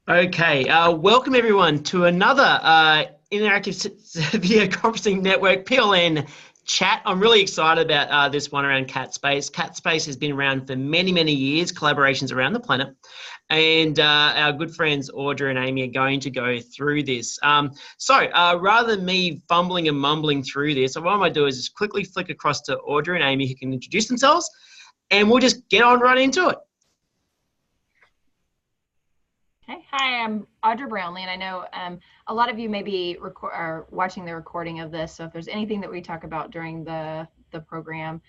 Okay, welcome everyone to another interactive video conferencing network PLN chat. I'm really excited about this one around CAPspace. CAPspace has been around for many, many years, collaborations around the planet. And our good friends Audra and Amy are going to go through this. Rather than me fumbling and mumbling through this, what I'm going to do is just quickly flick across to Audra and Amy who can introduce themselves, and we'll just get on right into it. Okay. Hi, I'm Audra Brownlee, and I know a lot of you may be watching the recording of this, so if there's anything that we talk about during the program,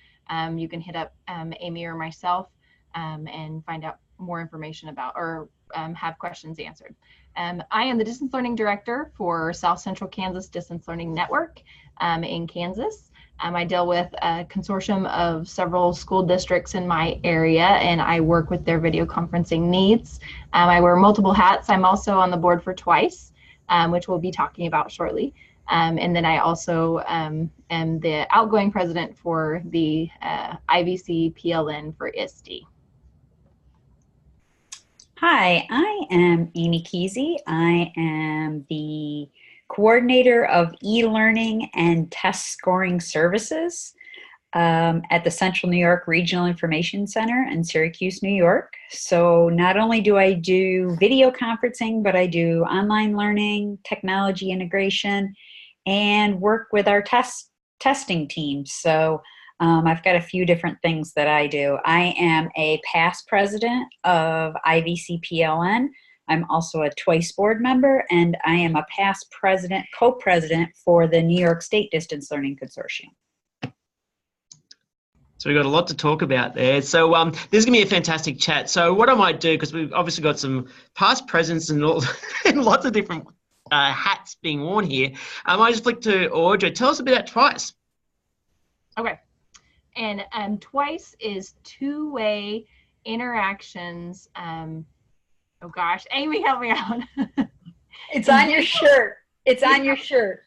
you can hit up Amy or myself and find out more information about or have questions answered. I am the Distance Learning Director for South Central Kansas Distance Learning Network in Kansas. I deal with a consortium of several school districts in my area, and I work with their video conferencing needs. I wear multiple hats. I'm also on the board for TWICE, which we'll be talking about shortly. And then I also am the outgoing president for the IVC PLN for ISTE. Hi, I am Amy Kesey. I am the coordinator of e-learning and test scoring services at the Central New York Regional Information Center in Syracuse, New York. So not only do I do video conferencing, but I do online learning, technology integration, and work with our testing team. So I've got a few different things that I do. I am a past president of IVC PLN. I'm also a TWICE board member, and I am a past president, co-president for the New York State Distance Learning Consortium. So we've got a lot to talk about there. So this is going to be a fantastic chat. So what I might do, because we've obviously got some past presidents and lots of different hats being worn here, I might just flick to Audra. Tell us a bit about TWICE. Okay. And TWICE is two-way interactions. Oh gosh, Amy, help me out. It's on your shirt. It's on your shirt.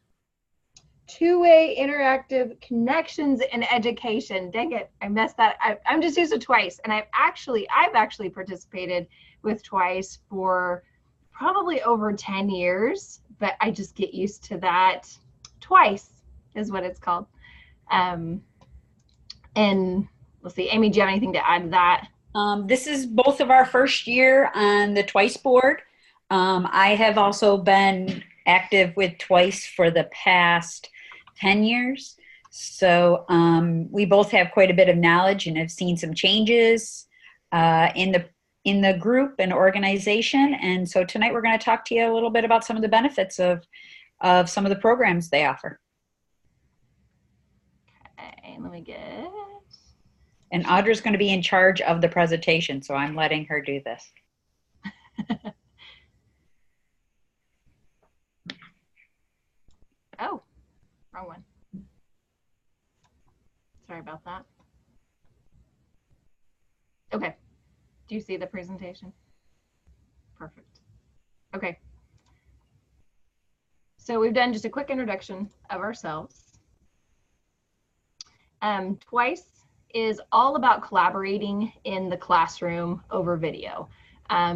Two-way interactive connections in education. Dang it, I messed that. I'm just used to TWICE, and I've actually participated with TWICE for probably over 10 years, but I just get used to that. TWICE is what it's called. And let's see, Amy, do you have anything to add to that? This is both of our first year on the TWICE board. I have also been active with TWICE for the past 10 years. So we both have quite a bit of knowledge and have seen some changes in the group and organization. And so tonight we're going to talk to you a little bit about some of the benefits of some of the programs they offer. Okay, let me get... And Audra's going to be in charge of the presentation, so I'm letting her do this. Oh, wrong one. Sorry about that. Okay. Do you see the presentation? Perfect. Okay. So we've done just a quick introduction of ourselves. TWICE is all about collaborating in the classroom over video.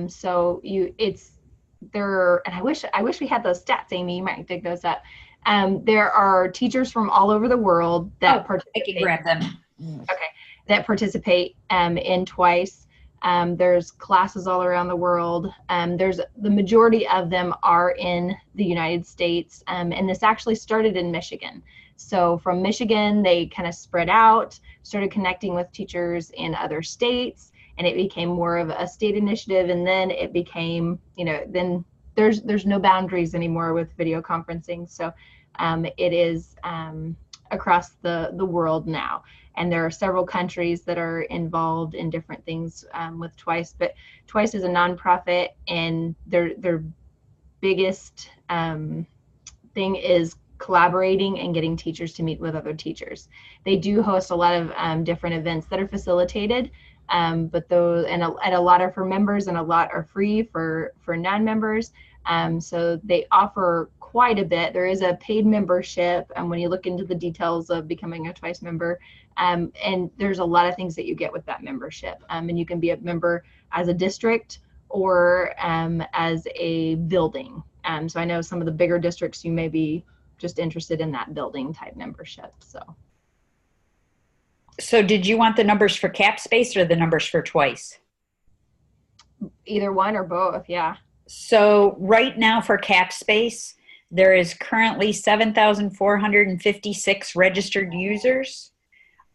So it's there, and I wish we had those stats, Amy. You might dig those up. There are teachers from all over the world that participate. I can grab them. Okay, that participate in TWICE. There's classes all around the world. The majority of them are in the United States, and this actually started in Michigan. So from Michigan, they kind of spread out, started connecting with teachers in other states, and it became more of a state initiative. And then it became, then there's no boundaries anymore with video conferencing. So it is across the world now. And there are several countries that are involved in different things with TWICE. But TWICE is a nonprofit, and their biggest thing is collaborating and getting teachers to meet with other teachers. They do host a lot of different events that are facilitated, but those and a lot are for members and a lot are free for non-members. So they offer quite a bit. There is a paid membership, and when you look into the details of becoming a TWICE member, and there's a lot of things that you get with that membership. And you can be a member as a district or as a building. So I know some of the bigger districts, you may be just interested in that building type membership. So did you want the numbers for CAPspace or the numbers for Twice? Either one or both, yeah. So right now for CAPspace, there is currently 7,456 registered users.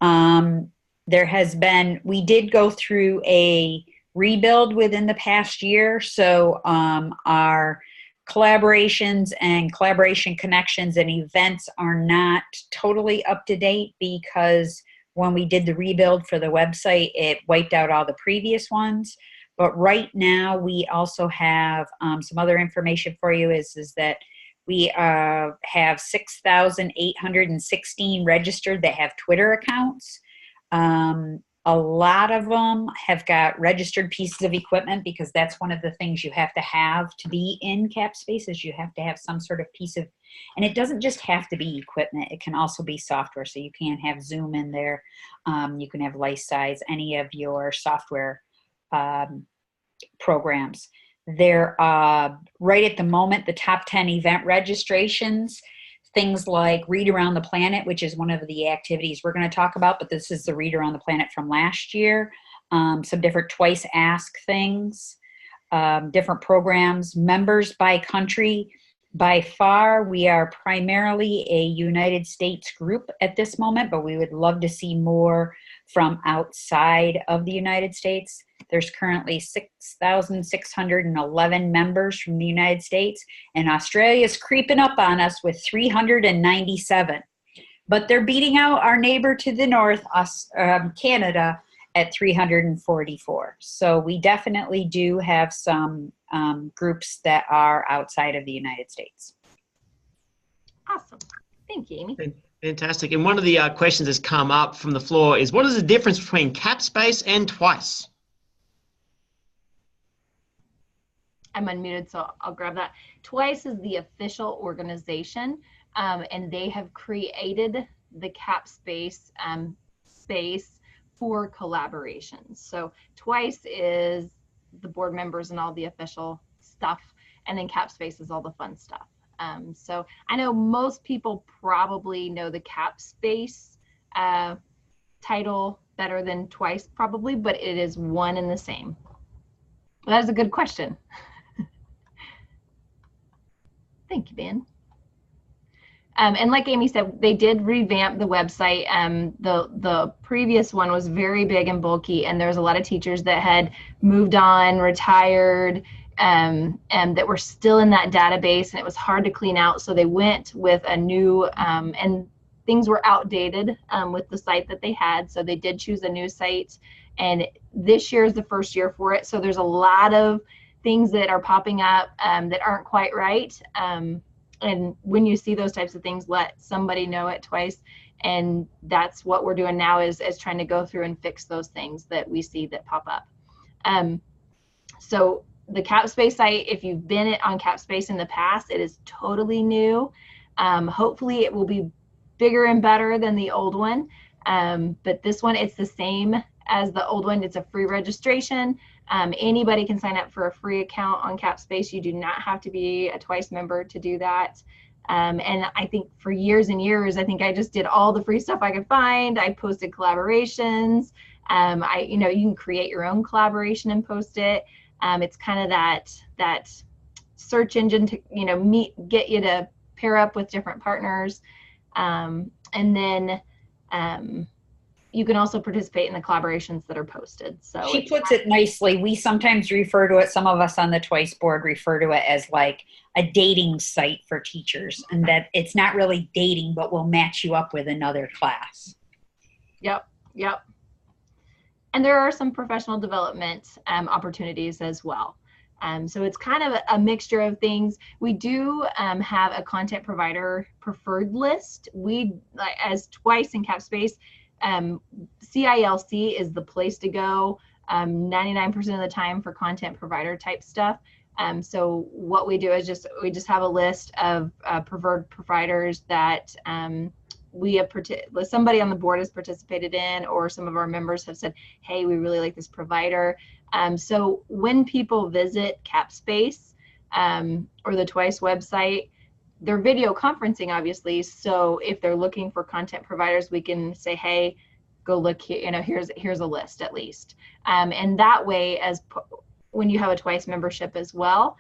There has been, we did go through a rebuild within the past year. So our collaborations and collaboration connections and events are not totally up to date because when we did the rebuild for the website, it wiped out all the previous ones. But right now we also have some other information for you is that we have 6,816 registered that have Twitter accounts. A lot of them have got registered pieces of equipment because that's one of the things you have to be in CAPspace is you have to have some sort of piece of, and it doesn't just have to be equipment. It can also be software. So you can have Zoom in there. You can have Lifesize, any of your software programs. They're right at the moment, the top 10 event registrations, things like Read Around the Planet, which is one of the activities we're going to talk about, but this is the Read Around the Planet from last year. Some different Twice Ask things, different programs, members by country. By far, we are primarily a United States group at this moment, but we would love to see more from outside of the United States. There's currently 6,611 members from the United States, and Australia's creeping up on us with 397. But they're beating out our neighbor to the north, Canada, at 344. So we definitely do have some groups that are outside of the United States. Awesome. Thank you, Amy. Fantastic. And one of the questions that's come up from the floor is, what is the difference between CAPspace and Twice? I'm unmuted, so I'll grab that. Twice is the official organization, and they have created the CAPspace space for collaborations. So Twice is the board members and all the official stuff, and then CAPspace is all the fun stuff. So I know most people probably know the CAPspace title better than Twice probably, but it is one and the same. Well, that is a good question. Thank you, Ben. And like Amy said, they did revamp the website. The previous one was very big and bulky, and there's a lot of teachers that had moved on, retired, and that were still in that database, and it was hard to clean out. So they went with a new, and things were outdated with the site that they had. So they did choose a new site, and this year is the first year for it. So there's a lot of things that are popping up that aren't quite right. And when you see those types of things, let somebody know at Twice. And that's what we're doing now is trying to go through and fix those things that we see that pop up. So the CAPspace site, if you've been on CAPspace in the past, it is totally new. Hopefully it will be bigger and better than the old one. But this one, it's the same as the old one. It's a free registration. Anybody can sign up for a free account on CAPspace. You do not have to be a Twice member to do that. And I think for years and years, I think I just did all the free stuff I could find. I posted collaborations. You can create your own collaboration and post it. It's kind of that search engine to, get you to pair up with different partners. And then you can also participate in the collaborations that are posted. So she puts it nicely. We sometimes refer to it, some of us on the Twice board refer to it as like a dating site for teachers, and that it's not really dating, but will match you up with another class. Yep. And there are some professional development opportunities as well. So it's kind of a mixture of things. We do have a content provider preferred list. We, as Twice and CAPspace, CILC is the place to go 99% of the time for content provider type stuff. So what we do is we just have a list of preferred providers that we have somebody on the board has participated in, or some of our members have said, hey, we really like this provider. So when people visit CAPspace or the TWICE website, they're video conferencing, obviously. So if they're looking for content providers, we can say, hey, go look here, you know, here's a list at least. And that way, when you have a TWICE membership as well,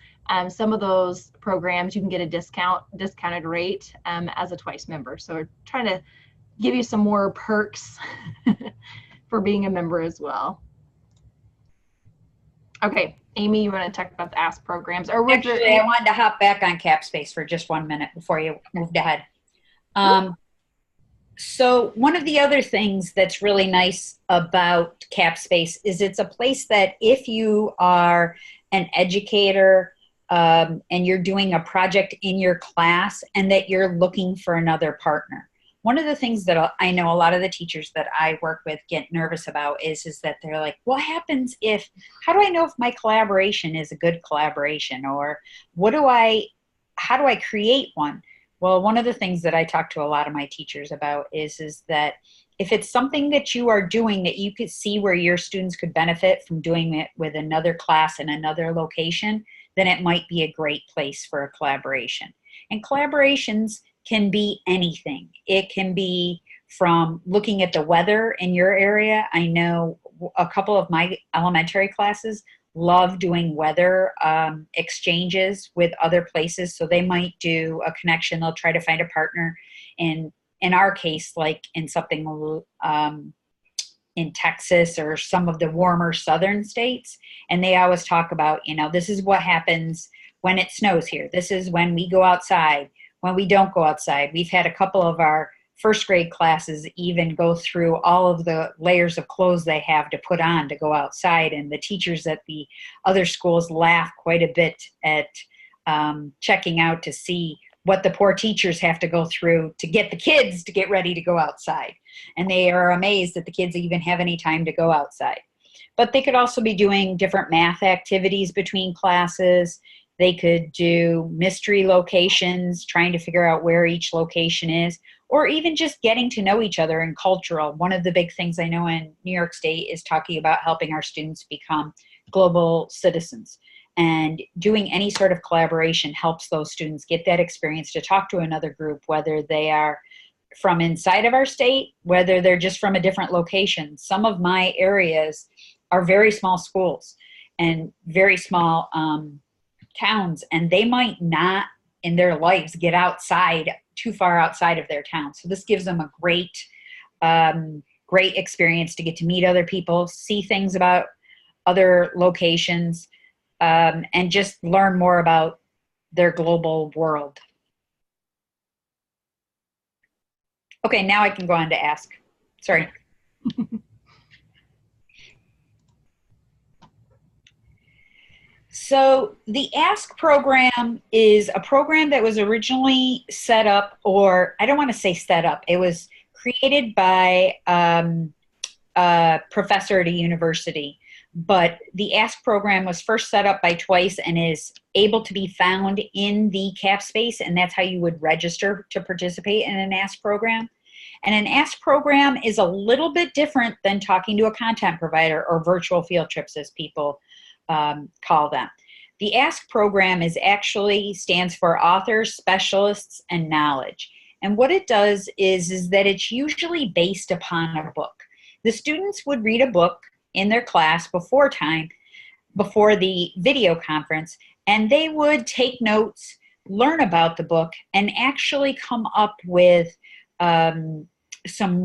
some of those programs you can get a discounted rate as a TWICE member. So we're trying to give you some more perks for being a member as well. Okay, Amy, you want to talk about the Ask programs? Or Actually, I wanted to hop back on CAPspace for just 1 minute before you moved ahead. So one of the other things that's really nice about CAPspace is it's a place that if you are an educator and you're doing a project in your class and that you're looking for another partner. One of the things that I know a lot of the teachers that I work with get nervous about is that they're like, what happens if, how do I know if my collaboration is a good collaboration? Or how do I create one? Well, one of the things that I talk to a lot of my teachers about is that if it's something that you are doing that you could see where your students could benefit from doing it with another class in another location, then it might be a great place for a collaboration. And collaborations can be anything. It can be from looking at the weather in your area. I know a couple of my elementary classes love doing weather exchanges with other places. So they might do a connection. They'll try to find a partner in our case, like in something in Texas or some of the warmer southern states. And they always talk about, you know, this is what happens when it snows here. This is when we go outside, when we don't go outside. We've had a couple of our first grade classes even go through all of the layers of clothes they have to put on to go outside. And the teachers at the other schools laugh quite a bit at checking out to see what the poor teachers have to go through to get the kids to get ready to go outside. And they are amazed that the kids even have any time to go outside. But they could also be doing different math activities between classes. They could do mystery locations, trying to figure out where each location is, or even just getting to know each other in cultural. One of the big things I know in New York State is talking about helping our students become global citizens. And doing any sort of collaboration helps those students get that experience to talk to another group, whether they are from inside of our state, whether they're just from a different location. Some of my areas are very small schools and very small towns, and they might not in their lives get outside too far outside of their town. So this gives them a great experience to get to meet other people, see things about other locations, and just learn more about their global world. Okay, now I can go on to Ask. Sorry. So the Ask program is a program that was originally set up, or I don't want to say set up, it was created by a professor at a university. But the Ask program was first set up by TWICE and is able to be found in the CAPspace, and that's how you would register to participate in an Ask program. And an Ask program is a little bit different than talking to a content provider or virtual field trips, as people call them. The Ask program actually stands for Authors, Specialists, and Knowledge. And what it does is that it's usually based upon a book. The students would read a book in their class before the video conference, and they would take notes, learn about the book, and actually come up with some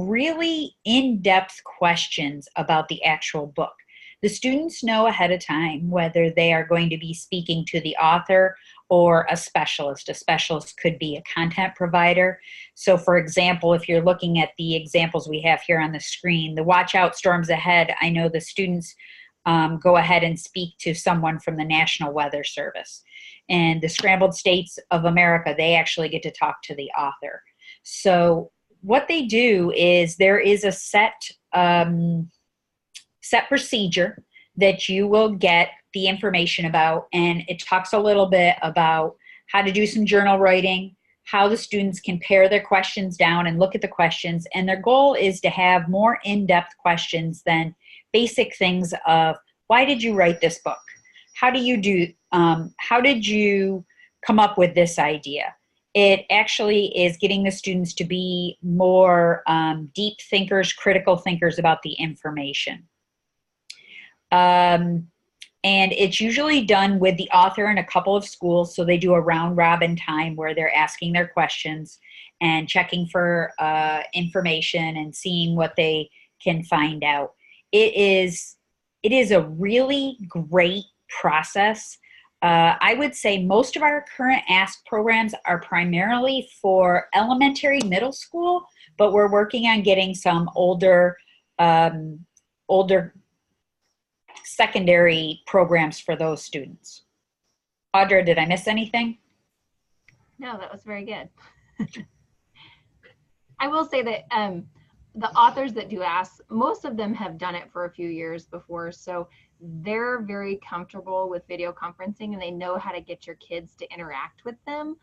really in-depth questions about the actual book. The students know ahead of time whether they are going to be speaking to the author or a specialist. A specialist could be a content provider. So for example, if you're looking at the examples we have here on the screen, the Watch Out Storms Ahead, I know the students go ahead and speak to someone from the National Weather Service. And the Scrambled States of America, they actually get to talk to the author. So what they do is there is a set procedure that you will get the information about, and it talks a little bit about how to do some journal writing, how the students can pare their questions down and look at the questions, and their goal is to have more in-depth questions than basic things of Why did you write this book? How did you come up with this idea? It actually is getting the students to be more deep thinkers, critical thinkers about the information. And it's usually done with the author in a couple of schools, so they do a round robin time where they're asking their questions and checking for information and seeing what they can find out. It is a really great process. I would say most of our current Ask programs are primarily for elementary, middle school, but we're working on getting some older secondary programs for those students. Audra, did I miss anything? No, that was very good. I will say that the authors that do Ask, most of them have done it for a few years before, so they're very comfortable with video conferencing and they know how to get your kids to interact with them.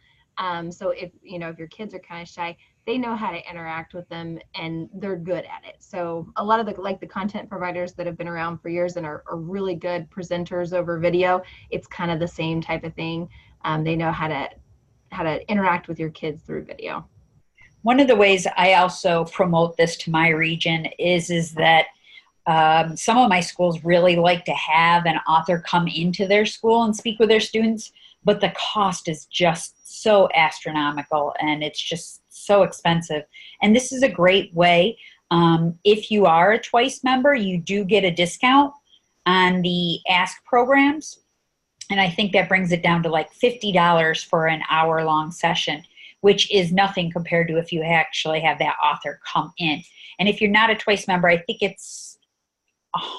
So if your kids are kind of shy, they know how to interact with them and they're good at it. So a lot of the content providers that have been around for years and are really good presenters over video, it's kind of the same type of thing. They know how to interact with your kids through video. One of the ways I also promote this to my region is that some of my schools really like to have an author come into their school and speak with their students, but the cost is just so astronomical and it's just so expensive. And this is a great way. If you are a Twice member, you do get a discount on the Ask programs. And I think that brings it down to like $50 for an hour-long session, which is nothing compared to if you actually have that author come in. And if you're not a Twice member, I think it's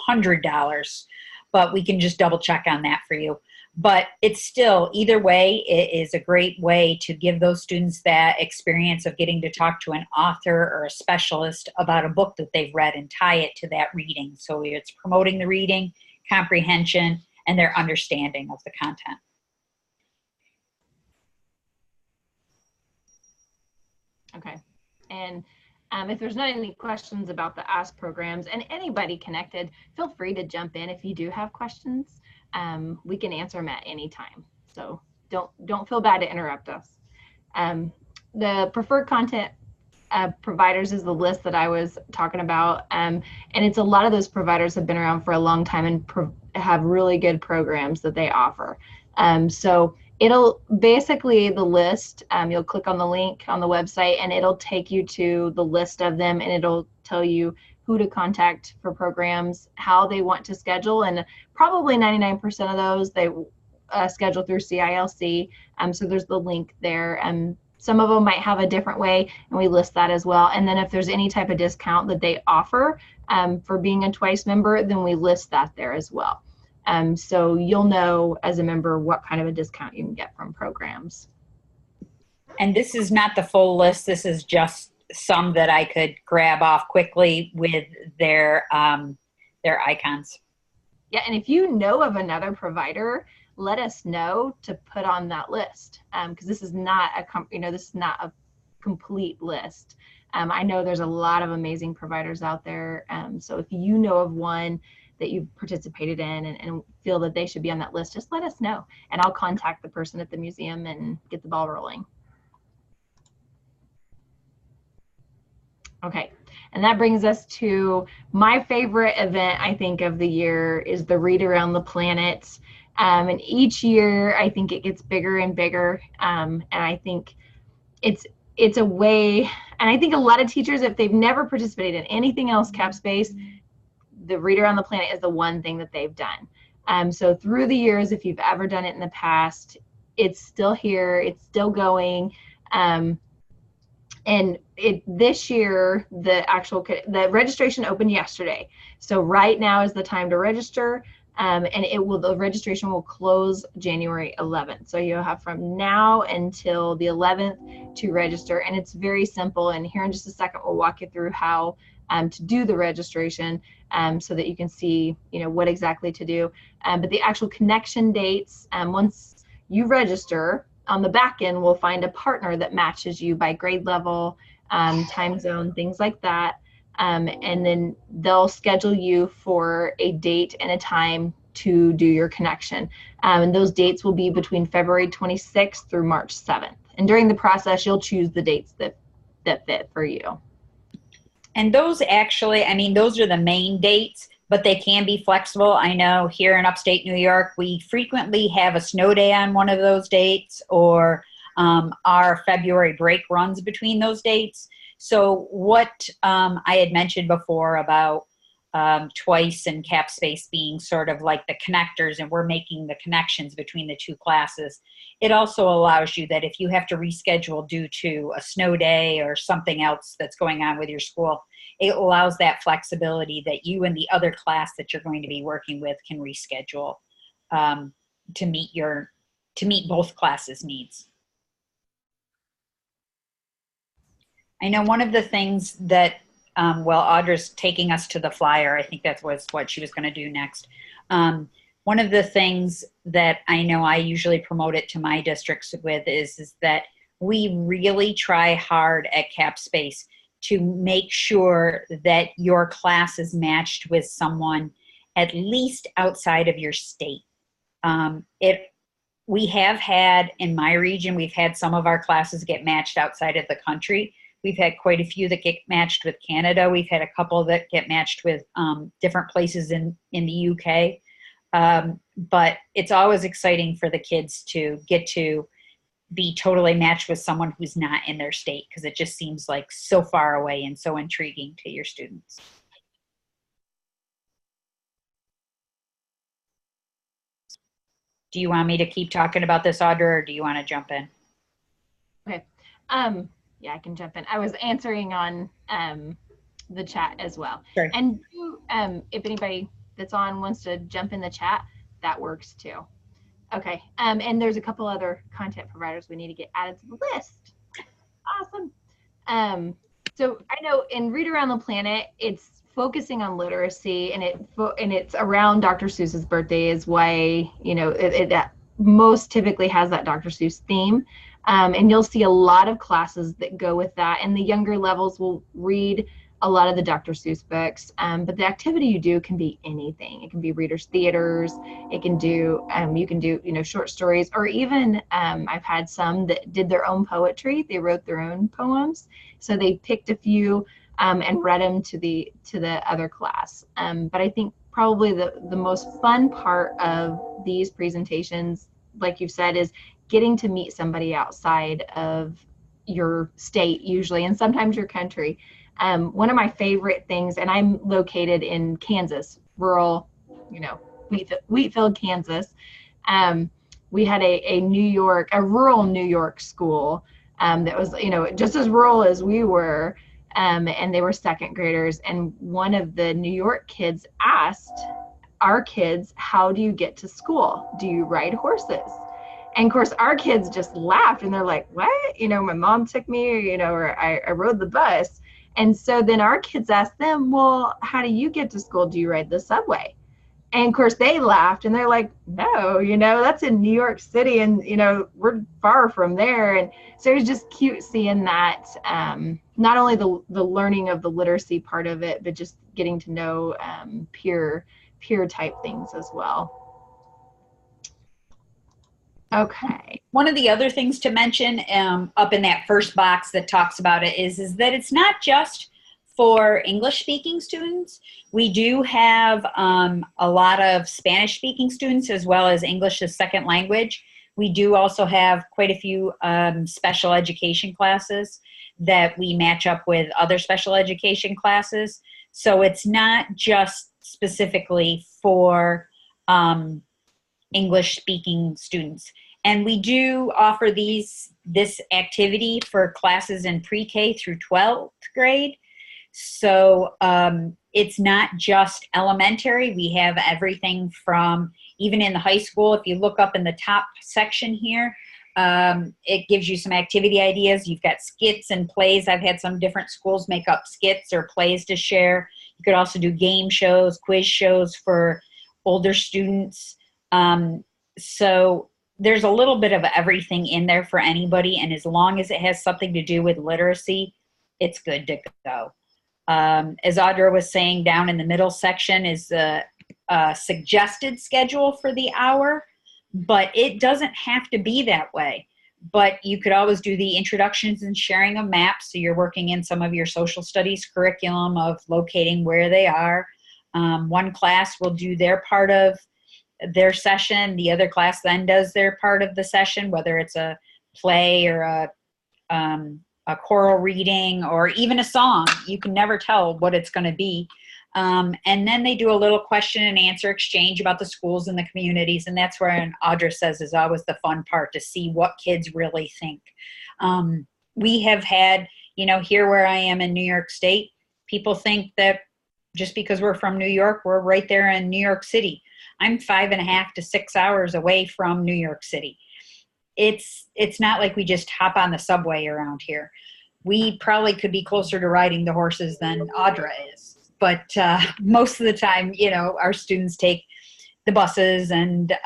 $100, but we can just double check on that for you. But it's still, either way, it is a great way to give those students that experience of getting to talk to an author or a specialist about a book that they've read and tie it to that reading. So it's promoting the reading, comprehension, and their understanding of the content. Okay. And if there's not any questions about the Ask programs, and anybody connected, feel free to jump in if you do have questions. We can answer them at any time. So don't feel bad to interrupt us. The preferred content providers is the list that I was talking about. And it's a lot of those providers have been around for a long time and have really good programs that they offer. So it'll basically, the list, you'll click on the link on the website and it'll take you to the list of them and it'll tell you who to contact for programs, how they want to schedule, and probably 99% of those they schedule through CILC. So there's the link there. Some of them might have a different way and we list that as well. And then if there's any type of discount that they offer for being a Twice member, then we list that there as well. So you'll know as a member what kind of a discount you can get from programs. And this is not the full list. This is just some that I could grab off quickly with their icons. Yeah, and if you know of another provider, let us know to put on that list, because this is not a complete list. I know there's a lot of amazing providers out there. So if you know of one that you've participated in and feel that they should be on that list, just let us know and I'll contact the person at the museum and get the ball rolling. Okay, and that brings us to my favorite event, I think, of the year is the Read Around the Planet. And each year, I think it gets bigger and bigger. And I think it's a way, and I think a lot of teachers, if they've never participated in anything else CAPspace, the Read Around the Planet is the one thing that they've done. So through the years, if you've ever done it in the past, it's still here, it's still going. And this year, the registration opened yesterday. So right now is the time to register, and the registration will close January 11th. So you'll have from now until the 11th to register, and it's very simple. And here in just a second, we'll walk you through how to do the registration, so that you can see, what exactly to do. But the actual connection dates, once you register, on the back end, we'll find a partner that matches you by grade level, time zone, things like that. and then they'll schedule you for a date and a time to do your connection. And those dates will be between February 26th through March 7th. And during the process, you'll choose the dates that fit for you. And those actually, I mean, those are the main dates, but they can be flexible. I know here in upstate New York, we frequently have a snow day on one of those dates, or our February break runs between those dates. So what I had mentioned before about Twice and CAPspace being sort of like the connectors, and we're making the connections between the two classes. It also allows you that if you have to reschedule due to a snow day or something else that's going on with your school, it allows that flexibility that you and the other class that you're going to be working with can reschedule to meet both classes' needs. I know one of the things that well, Audra's taking us to the flyer. I think that was what she was going to do next. One of the things that I know I usually promote it to my districts with is that we really try hard at CAPspace to make sure that your class is matched with someone at least outside of your state. We have had, in my region, we've had some of our classes get matched outside of the country. We've had quite a few that get matched with Canada. We've had a couple that get matched with different places in the UK. But it's always exciting for the kids to get to be totally matched with someone who's not in their state, because it just seems like so far away and so intriguing to your students. Do you want me to keep talking about this, Audra, or do you want to jump in? Okay. Yeah, I can jump in. I was answering on the chat as well. Sure. And if anybody that's on wants to jump in the chat, that works too. Okay. And there's a couple other content providers we need to get added to the list. Awesome. So I know in Read Around the Planet, it's focusing on literacy, and it's around Dr. Seuss's birthday is why, you know, it most typically has that Dr. Seuss theme. And you'll see a lot of classes that go with that. And the younger levels will read a lot of the Dr. Seuss books. But the activity you do can be anything. It can be readers' theaters. It can do, you can do, you know, short stories, or even I've had some that did their own poetry. They wrote their own poems. So they picked a few and read them to the other class. But I think probably the most fun part of these presentations, like you've said, is getting to meet somebody outside of your state usually, and sometimes your country. One of my favorite things, and I'm located in Kansas, rural, you know, Wheatfield, Kansas. We had a rural New York school that was, you know, just as rural as we were, and they were second graders. And one of the New York kids asked our kids, how do you get to school? Do you ride horses? And of course, our kids just laughed, and they're like, what? You know, my mom took me, or, you know, or I rode the bus. And so then our kids asked them, well, how do you get to school? Do you ride the subway? And of course, they laughed, and they're like, no, you know, that's in New York City, and, you know, we're far from there. And so it was just cute seeing that, not only the learning of the literacy part of it, but just getting to know peer type things as well. Okay. One of the other things to mention up in that first box that talks about it is that it's not just for English-speaking students. We do have a lot of Spanish-speaking students as well as English as second language. We do also have quite a few special education classes that we match up with other special education classes. So it's not just specifically for English-speaking students. And we do offer this activity for classes in pre-K through 12th grade. So it's not just elementary. We have everything from, even in the high school, if you look up in the top section here, it gives you some activity ideas. You've got skits and plays. I've had some different schools make up skits or plays to share. You could also do game shows, quiz shows for older students. So there's a little bit of everything in there for anybody, and as long as it has something to do with literacy, it's good to go. As Audra was saying, down in the middle section is the suggested schedule for the hour, but it doesn't have to be that way. But you could always do the introductions and sharing of maps. So you're working in some of your social studies curriculum of locating where they are. One class will do their part of their session. The other class then does their part of the session, whether it's a play or a choral reading or even a song. You can never tell what it's going to be. And then they do a little question and answer exchange about the schools and the communities. And that's where, and Audra says, is always the fun part, to see what kids really think. We have had, here where I am in New York State, people think that just because we're from New York, we're right there in New York City. I'm 5.5 to 6 hours away from New York City. It's not like we just hop on the subway around here. We probably could be closer to riding the horses than Audra is. But most of the time, our students take the buses, and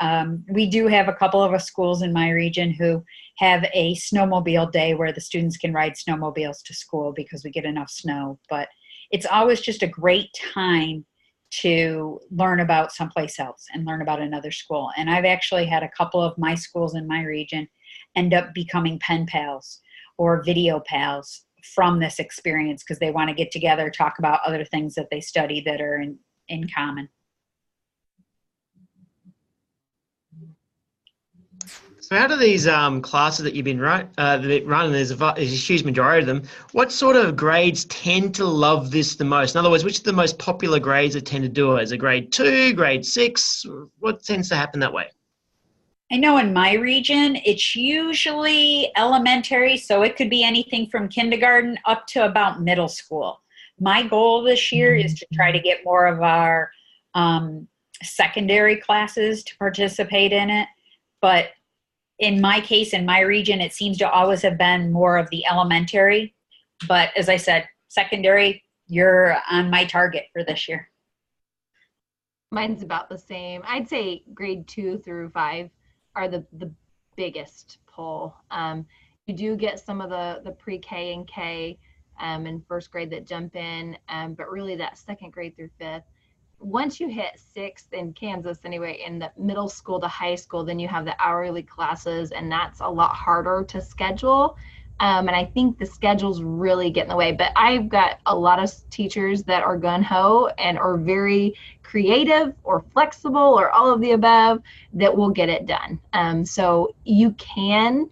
we do have a couple of schools in my region who have a snowmobile day where the students can ride snowmobiles to school because we get enough snow. But it's always just a great time to learn about someplace else and learn about another school. And I've actually had a couple of my schools in my region end up becoming pen pals or video pals from this experience, because they want to get together, talk about other things that they study that are in common. So out of these classes that you've been running, there's a huge majority of them, what sort of grades tend to love this the most? In other words, which are the most popular grades that tend to do it? Is it grade 2, grade 6? What tends to happen that way? I know in my region, it's usually elementary, so it could be anything from kindergarten up to about middle school. My goal this year is to try to get more of our secondary classes to participate in it. But in my case, in my region, it seems to always have been more of the elementary. But as I said, secondary, you're on my target for this year. Mine's about the same. I'd say grade 2 through 5 are the biggest pull. You do get some of the pre-K and K in first grade that jump in, but really that second grade through 5th. Once you hit 6th in Kansas anyway, in the middle school to high school, then you have the hourly classes, and that's a lot harder to schedule. And I think the schedules really get in the way. But I've got a lot of teachers that are gun-ho and are very creative or flexible or all of the above that will get it done. So you can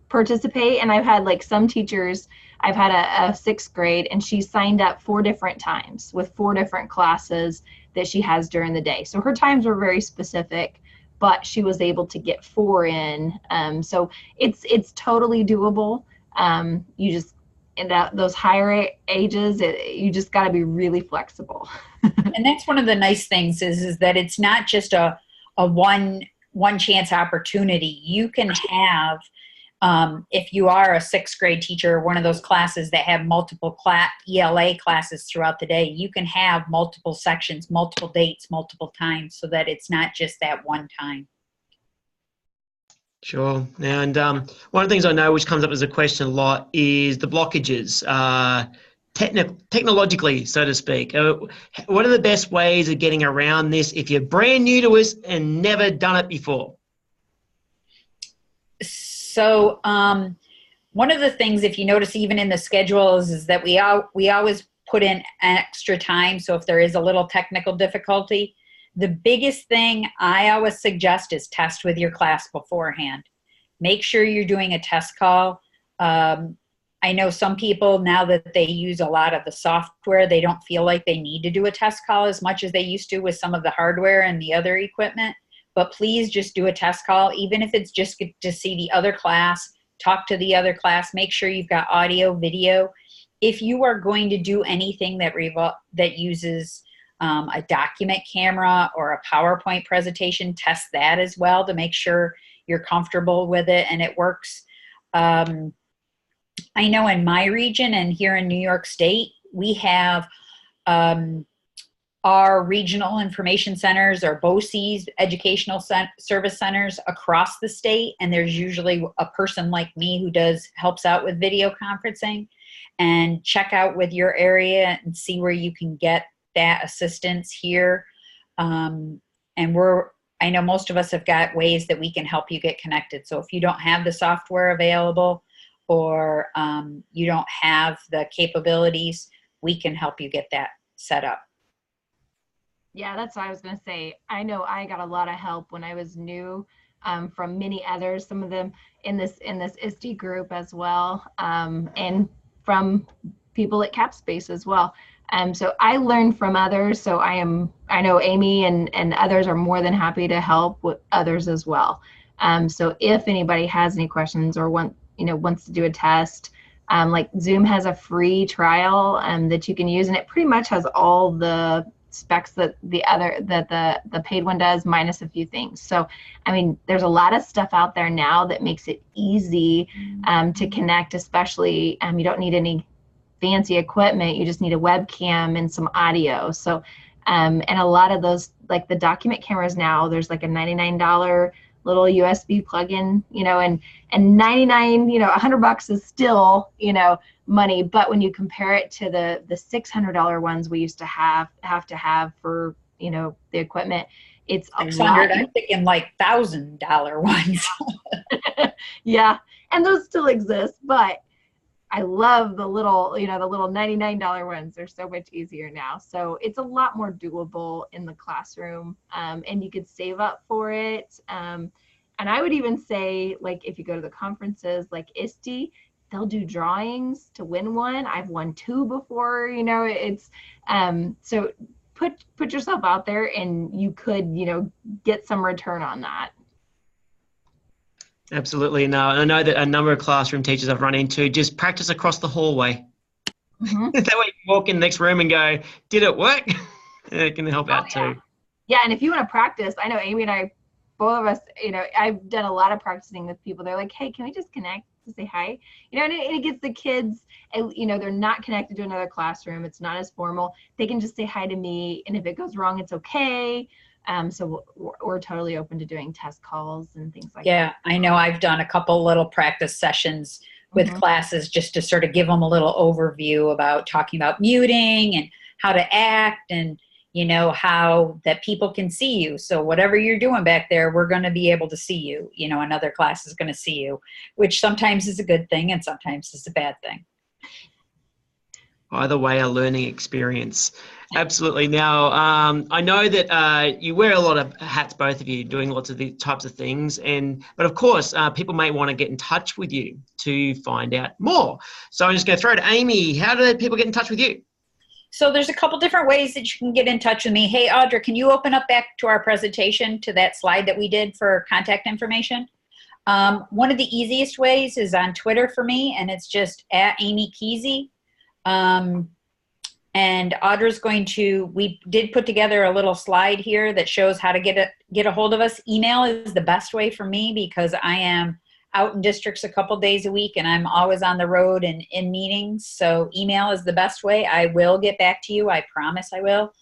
participate. And I've had some teachers, I've had a 6th grade, and she signed up 4 different times with 4 different classes that she has during the day. So her times were very specific, but she was able to get 4 in. So it's totally doable. You just, in those higher ages, you just got to be really flexible. And that's one of the nice things is that it's not just a one chance opportunity. You can have, if you are a 6th grade teacher, one of those classes that have multiple ELA classes throughout the day, you can have multiple sections, multiple dates, multiple times, so that it's not just that one time. Sure. And one of the things I know which comes up as a question a lot is the blockages, technologically, so to speak. What are the best ways of getting around this if you're brand new to us and never done it before? So one of the things, if you notice, even in the schedules, is that we always put in extra time. So if there is a little technical difficulty, the biggest thing I always suggest is test with your class beforehand. Make sure you're doing a test call. I know some people, now that they use a lot of the software, they don't feel like they need to do a test call as much as they used to with some of the hardware and the other equipment. But please just do a test call, even if it's just to see the other class, talk to the other class, make sure you've got audio, video. If you are going to do anything that uses a document camera or a PowerPoint presentation, test that as well to make sure you're comfortable with it and it works. I know in my region and here in New York State, we have our regional information centers, or BOCES, educational service centers across the state, and there's usually a person like me who helps out with video conferencing. and check out with your area and see where you can get that assistance here. And I know most of us have got ways that we can help you get connected. So if you don't have the software available, or you don't have the capabilities, we can help you get that set up. Yeah, that's what I was going to say. I know I got a lot of help when I was new from many others, some of them in this ISTE group as well, and from people at CAPspace as well. So I learned from others. So I know Amy and others are more than happy to help with others as well. So if anybody has any questions or wants to do a test, like Zoom has a free trial that you can use, and it pretty much has all the specs that the paid one does, minus a few things. So I mean, there's a lot of stuff out there now that makes it easy to connect, especially you don't need any fancy equipment, you just need a webcam and some audio. So and a lot of those, like the document cameras now, there's like a $99 little USB plug-in, and 99, $100 is still, money. But when you compare it to the $600 ones we used to have for, the equipment, it's a lot. I'm thinking like $1,000 ones. Yeah, and those still exist, but I love the little, the little $99 ones. They're so much easier now. So it's a lot more doable in the classroom, and you could save up for it. And I would even say, like, if you go to the conferences like ISTE, they'll do drawings to win one. I've won 2 before, it's, so put yourself out there and you could, get some return on that. Absolutely. No, I know that a number of classroom teachers I've run into just practice across the hallway. Mm-hmm. That way you walk in the next room and go, did it work? It can help out too. Yeah, and if you want to practice, I know Amy and I, both of us, I've done a lot of practicing with people. They're like, hey, can we just connect to say hi? And it gets the kids, they're not connected to another classroom. It's not as formal. They can just say hi to me. And if it goes wrong, it's okay. So we're totally open to doing test calls and things like that. Yeah, I know I've done a couple little practice sessions with classes just to sort of give them a little overview about talking about muting and how to act, and how that people can see you. So whatever you're doing back there, we're going to be able to see you. Another class is going to see you, which sometimes is a good thing and sometimes is a bad thing. Either way, a learning experience. Absolutely. Now, I know that you wear a lot of hats, both of you, doing lots of these types of things. But of course, people may want to get in touch with you to find out more. So I'm just going to throw it to Amy. How do people get in touch with you? So there's a couple different ways that you can get in touch with me. Hey, Audra, can you open up back to our presentation, to that slide that we did for contact information? One of the easiest ways is on Twitter for me, and it's just @AmyKeasy. And Audra's we did put together a little slide here that shows how to get a hold of us. Email is the best way for me because I am out in districts a couple days a week and I'm always on the road and in meetings. So email is the best way. I will get back to you. I promise I will.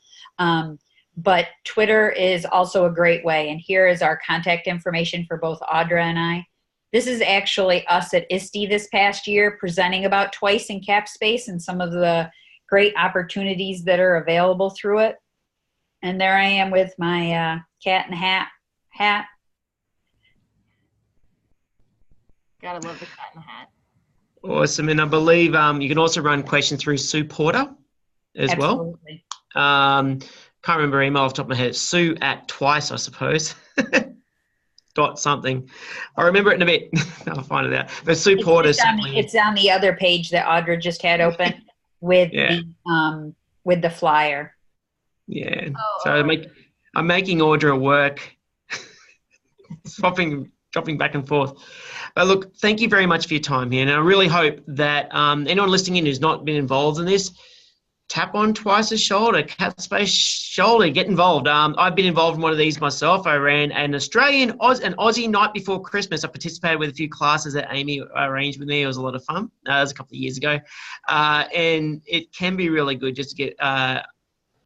But Twitter is also a great way. And here is our contact information for both Audra and I. This is actually us at ISTE this past year presenting about TWICE and CAPspace and some of the great opportunities that are available through it. And there I am with my cat and hat. Gotta love the cat and hat. Awesome. And I believe you can also run questions through Sue Porter as Absolutely. Well. Can't remember her email off the top of my head. Sue at Twice, I suppose. Dot something. I'll remember it in a bit. I'll find it out. But Sue Porter. It's on the other page that Audra just had open with the flyer. Yeah. So I'm making Audra work. Dropping back and forth. But look, thank you very much for your time here. And I really hope that anyone listening in who's not been involved in this, tap on Twice's shoulder, CAPspace shoulder, get involved. I've been involved in one of these myself. I ran an Aussie night before Christmas. I participated with a few classes that Amy arranged with me. It was a lot of fun. That was a couple of years ago. And it can be really good just to get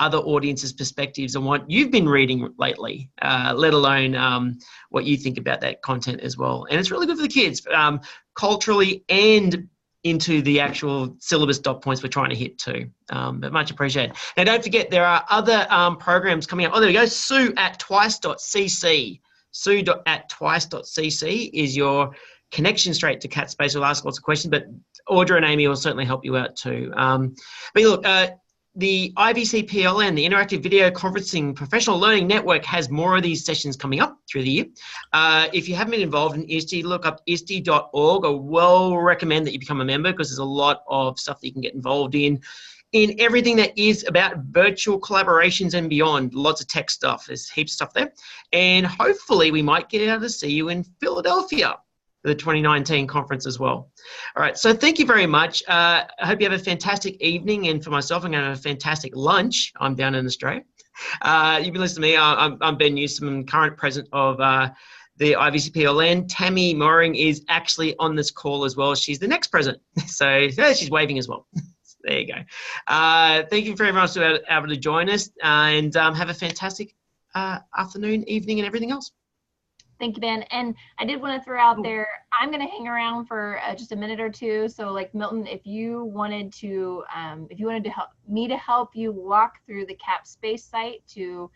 other audiences' perspectives on what you've been reading lately, let alone what you think about that content as well. And it's really good for the kids, culturally and into the actual syllabus dot points we're trying to hit too. But much appreciated. Now, don't forget, there are other programs coming up. Oh, there we go. Sue at twice.cc. Sue at twice.cc is your connection straight to CAPspace. We'll ask lots of questions, but Audra and Amy will certainly help you out too. But look, the IVCPLN, the Interactive Video Conferencing Professional Learning Network, has more of these sessions coming up through the year. If you haven't been involved in ISTE, look up ISTE.org. I will recommend that you become a member because there's a lot of stuff that you can get involved in everything that is about virtual collaborations and beyond. Lots of tech stuff. There's heaps of stuff there. And hopefully we might get out to see you in Philadelphia for the 2019 conference as well. All right, so thank you very much. I hope you have a fantastic evening, and for myself, I'm going to have a fantastic lunch. I'm down in Australia. You've been listening to me. I'm Ben Newsom, current president of the IVCPLN. Tammy Moring is actually on this call as well. She's the next president. So she's waving as well. There you go. Thank you very much for able to join us, and have a fantastic afternoon, evening, and everything else. Thank you, Ben. And I did want to throw out there, I'm going to hang around for just a minute or two. So like Milton, if you wanted to help you walk through the CAPspace site to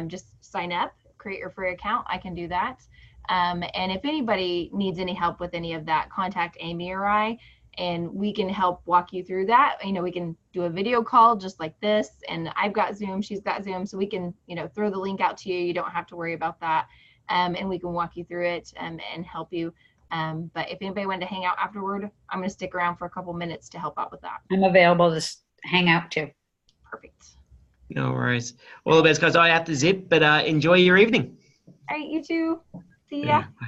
just sign up, create your free account, I can do that. And if anybody needs any help with any of that, contact Amy or I, and we can help walk you through that. You know, we can do a video call just like this, and I've got Zoom, she's got Zoom, so we can, you know, throw the link out to you. You don't have to worry about that. And we can walk you through it and help you. But if anybody wanted to hang out afterward, I'm going to stick around for a couple minutes to help out with that. I'm available to hang out too. Perfect. No worries. All the best, guys. I have to zip, but enjoy your evening. All right, you too. See ya. Yeah.